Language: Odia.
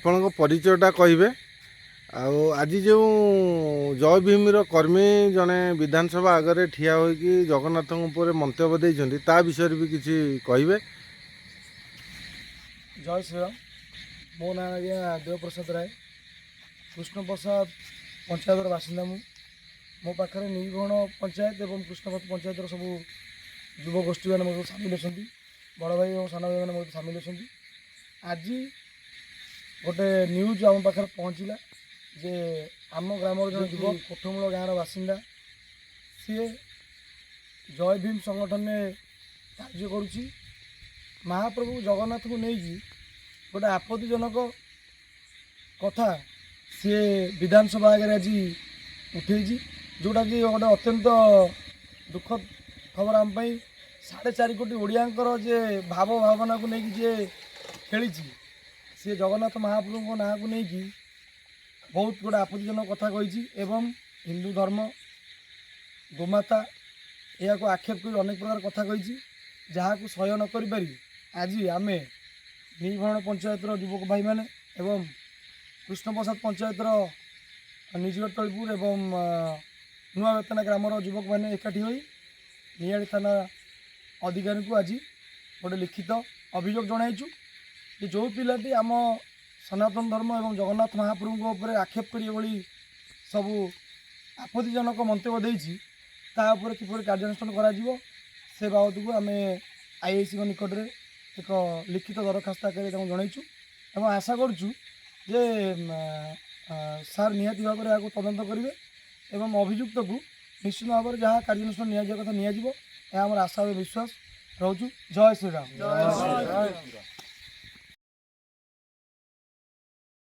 ଆପଣଙ୍କ ପରିଚୟଟା କହିବେ। ଆଉ ଆଜି ଯେଉଁ ଜୟ ଭୀମର କର୍ମୀ ଜଣେ ବିଧାନସଭା ଆଗରେ ଠିଆ ହୋଇକି ଜଗନ୍ନାଥଙ୍କ ଉପରେ ମନ୍ତବ୍ୟ ଦେଇଛନ୍ତି ତା ବିଷୟରେ ବି କିଛି କହିବେ। ଜୟ ଶ୍ରୀରାମ। ମୋ ନାଁ ଆଜ୍ଞା ଦେବପ୍ରସାଦ ରାୟ, କୃଷ୍ଣପ୍ରସାଦ ପଞ୍ଚାୟତର ବାସିନ୍ଦା। ମୋ ପାଖରେ ନିଗଣ ପଞ୍ଚାୟତ ଏବଂ କୃଷ୍ଣପ୍ରସାଦ ପଞ୍ଚାୟତର ସବୁ ଯୁବଗୋଷ୍ଠୀମାନେ ମଧ୍ୟ ସାମିଲ ଅଛନ୍ତି, ବଡ଼ ଭାଇ ଏବଂ ସାନ ଭାଇମାନେ ମଧ୍ୟ ସାମିଲ ଅଛନ୍ତି। ଆଜି ଗୋଟେ ନ୍ୟୁଜ୍ ଆମ ପାଖରେ ପହଞ୍ଚିଲା ଯେ ଆମ ଗ୍ରାମର ଜଣେ ଯୁବକ କୋଠମୂଳ ଗାଁର ବାସିନ୍ଦା, ସିଏ ଜୟ ଭୀମ ସଂଗଠନରେ କାର୍ଯ୍ୟ କରୁଛି। ମହାପ୍ରଭୁ ଜଗନ୍ନାଥଙ୍କୁ ନେଇକି ଗୋଟେ ଆପତ୍ତିଜନକ କଥା ସିଏ ବିଧାନସଭା ଆଗରେ ଆଜି ଉଠେଇଛି, ଯେଉଁଟାକି ଗୋଟେ ଅତ୍ୟନ୍ତ ଦୁଃଖଦ ଖବର ଆମ ପାଇଁ। 4.5 କୋଟି ଓଡ଼ିଆଙ୍କର ଯେ ଭାବ ଭାବନାକୁ ନେଇକି ଯିଏ ଖେଳିଛି, ସିଏ ଜଗନ୍ନାଥ ମହାପ୍ରଭୁଙ୍କ ନାଁକୁ ନେଇକି ବହୁତ ଗୋଟେ ଆପତ୍ତିଜନକ କଥା କହିଛି ଏବଂ ହିନ୍ଦୁ ଧର୍ମ, ଗୋମାତା ଏହାକୁ ଆକ୍ଷେପ କରି ଅନେକ ପ୍ରକାର କଥା କହିଛି, ଯାହାକୁ ସହ୍ୟ ନ କରିପାରି ଆଜି ଆମେ ନିଭରଣ ପଞ୍ଚାୟତର ଯୁବକ ଭାଇମାନେ ଏବଂ କୃଷ୍ଣପ୍ରସାଦ ପଞ୍ଚାୟତର ନିଜଗଟଳପୁର ଏବଂ ନୂଆ ବେତନା ଗ୍ରାମର ଯୁବକମାନେ ଏକାଠି ହୋଇ ନିଆଳି ଥାନା ଅଧିକାରୀଙ୍କୁ ଆଜି ଗୋଟେ ଲିଖିତ ଅଭିଯୋଗ ଜଣାଇଛୁ ଯେ ଯେଉଁ ପିଲାଟି ଆମ ସନାତନ ଧର୍ମ ଏବଂ ଜଗନ୍ନାଥ ମହାପ୍ରଭୁଙ୍କ ଉପରେ ଆକ୍ଷେପ କରି ଏଭଳି ସବୁ ଆପତ୍ତିଜନକ ମନ୍ତବ୍ୟ ଦେଇଛି, ତା ଉପରେ କିପରି କାର୍ଯ୍ୟାନୁଷ୍ଠାନ କରାଯିବ ସେ ବାବଦକୁ ଆମେ IACଙ୍କ ନିକଟରେ ଏକ ଲିଖିତ ଦରଖାସ୍ତ ଆକାରରେ ତାଙ୍କୁ ଜଣାଇଛୁ ଏବଂ ଆଶା କରୁଛୁ ଯେ ସାର୍ ନିହାତି ଭାବରେ ଏହାକୁ ତଦନ୍ତ କରିବେ ଏବଂ ଅଭିଯୁକ୍ତକୁ ନିଶ୍ଚିତ ଭାବରେ ଯାହା କାର୍ଯ୍ୟାନୁଷ୍ଠାନ ନିଆଯିବା କଥା ନିଆଯିବ, ଏହା ଆମର ଆଶା ଓ ବିଶ୍ୱାସ ରହୁଛୁ। ଜୟ ଶ୍ରୀରାମ।